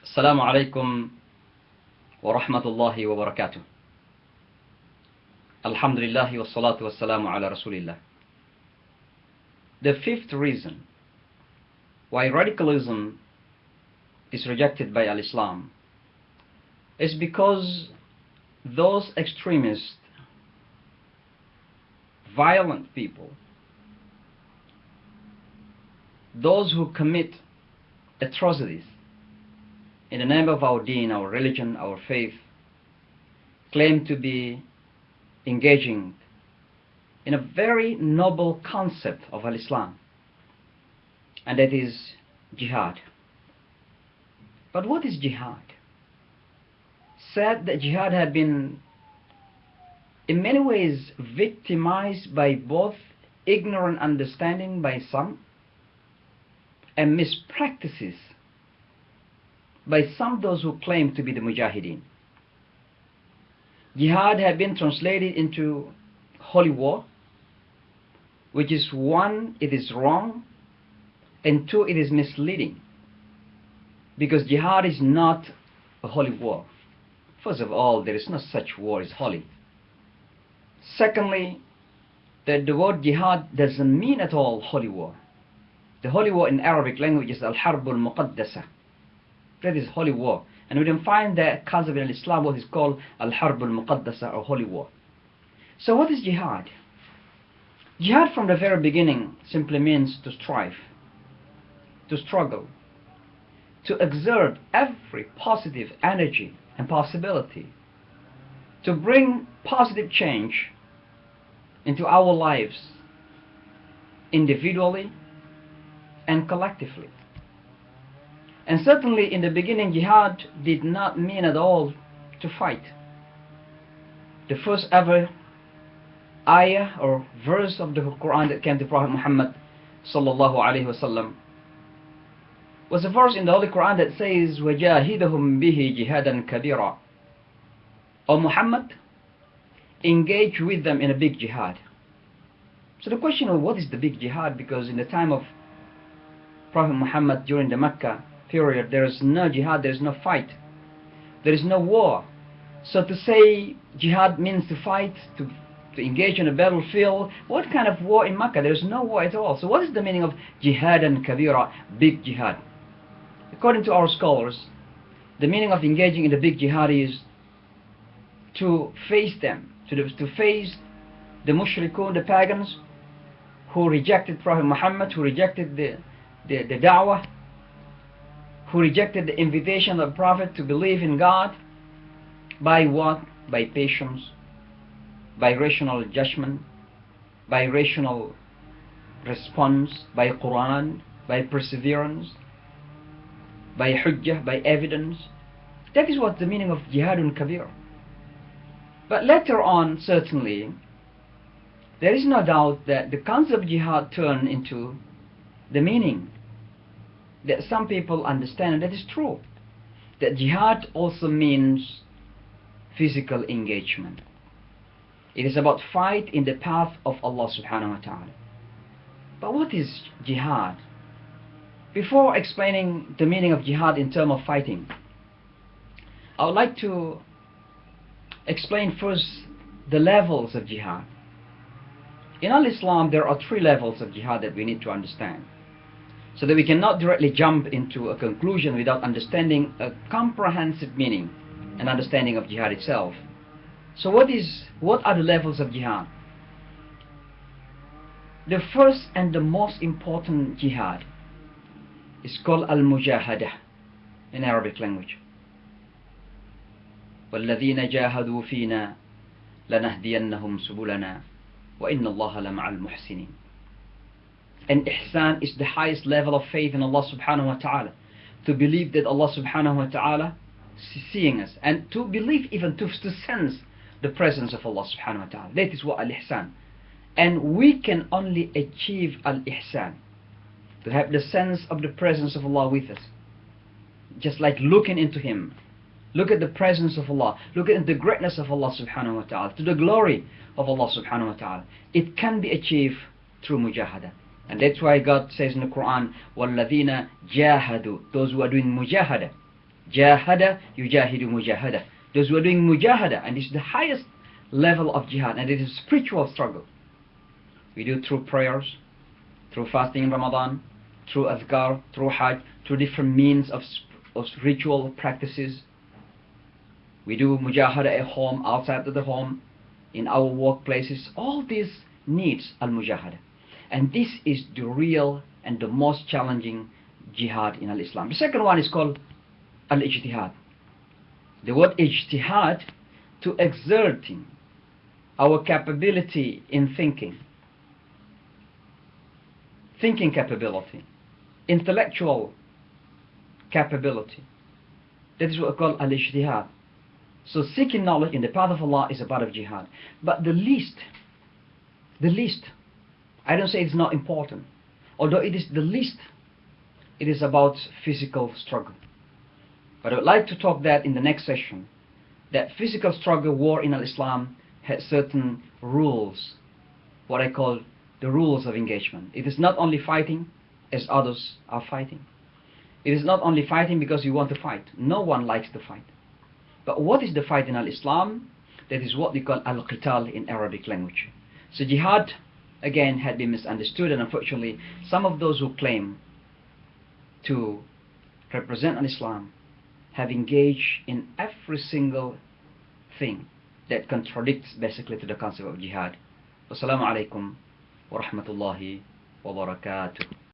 السلام عليكم ورحمة الله وبركاته. الحمد لله والصلاة والسلام على رسول الله. The fifth reason why radicalism is rejected by Al-Islam is because those extremist, violent people, those who commit atrocities in the name of our deen, our religion, our faith, claim to be engaging in a very noble concept of Al-Islam, and that is jihad. But what is jihad? Said that jihad had been in many ways victimized by both ignorant understanding by some and mispractices by some those who claim to be the mujahideen. Jihad had been translated into holy war, which is one, it is wrong, and two, it is misleading, because jihad is not a holy war. First of all, there is no such war as holy. Secondly, that the word jihad doesn't mean at all holy war. The holy war in Arabic language is al-harb al-muqaddasa. That is holy war, and we can find that concept in Islam what is called al-harb al-muqaddasa, or holy war. So what is jihad? Jihad from the very beginning simply means to strive, to struggle, to exert every positive energy and possibility to bring positive change into our lives individually and collectively. And certainly in the beginning, jihad did not mean at all to fight. The first ever ayah or verse of the Quran that came to Prophet Muhammad sallallahu alaihi wasallam was a verse in the Holy Quran that says, وَجَاهِدَهُمْ بِهِ جِهَادًا كَبِيرًا. O Muhammad, engage with them in a big jihad. So the question of what is the big jihad, because in the time of Prophet Muhammad during the Mecca period, there is no jihad, there is no fight, there is no war. So to say jihad means to fight, to engage in a battlefield, what kind of war in Mecca? There is no war at all. So what is the meaning of jihad and kabira, big jihad? According to our scholars, the meaning of engaging in the big jihad is to face them, to face the mushrikun, the pagans, who rejected Prophet Muhammad, who rejected the da'wah, who rejected the invitation of the Prophet to believe in God. By what? By patience, by rational judgment, by rational response, by Quran, by perseverance, by hujjah, by evidence. That is what the meaning of jihadun kabir. But later on, certainly, there is no doubt that the concept of jihad turned into the meaning that some people understand, and that is true, that jihad also means physical engagement. It is about fight in the path of Allah subhanahu wa ta'ala. But what is jihad? Before explaining the meaning of jihad in terms of fighting, I would like to explain first the levels of jihad. In Al-Islam, there are three levels of jihad that we need to understand, so that we cannot directly jump into a conclusion without understanding a comprehensive meaning and understanding of jihad itself. So what are the levels of jihad? The first and the most important jihad is called al-mujahadah in Arabic language. وَالَّذِينَ جَاهَدُوا فِينَا لَنَهْدِيَنَّهُمْ سُبُلَنَا وَإِنَّ اللَّهَ لَمَعَ الْمُحْسِنِينَ. And ihsan is the highest level of faith in Allah subhanahu wa ta'ala, to believe that Allah subhanahu wa ta'ala is seeing us, and to believe, even to sense the presence of Allah subhanahu wa ta'ala. That is what al-ihsan. And we can only achieve al-ihsan, to have the sense of the presence of Allah with us, just like looking into Him. Look at the presence of Allah, look at the greatness of Allah subhanahu wa ta'ala, to the glory of Allah subhanahu wa ta'ala. It can be achieved through mujahada. And that's why God says in the Quran, وَالَّذِينَ جَاهَدُوا, those who are doing mujahada. Jahada yujahidu mujahada. Those who are doing mujahada, and this is the highest level of jihad, and it is a spiritual struggle. We do through prayers, through fasting in Ramadan, through azkar, through hajj, through different means of ritual practices. We do mujahada at home, outside of the home, in our workplaces. All these needs al-mujahada. And this is the real and the most challenging jihad in al-Islam. The second one is called al-ijtihad. The word ijtihad, to exerting our capability in thinking capability, intellectual capability. That is what we call al-ijtihad. So seeking knowledge in the path of Allah is a part of jihad. But the least, I don't say it's not important, although it is the least, it is about physical struggle. But I would like to talk that in the next session, that physical struggle, war in Islam has certain rules, what I call the rules of engagement. It is not only fighting as others are fighting. It is not only fighting because you want to fight. No one likes to fight. But what is the fight in Islam? That is what we call al-qital in Arabic language. So jihad, again, had been misunderstood, and unfortunately some of those who claim to represent Islam have engaged in every single thing that contradicts basically to the concept of jihad. Wassalamu alaikum wa rahmatullahi wa barakatuh.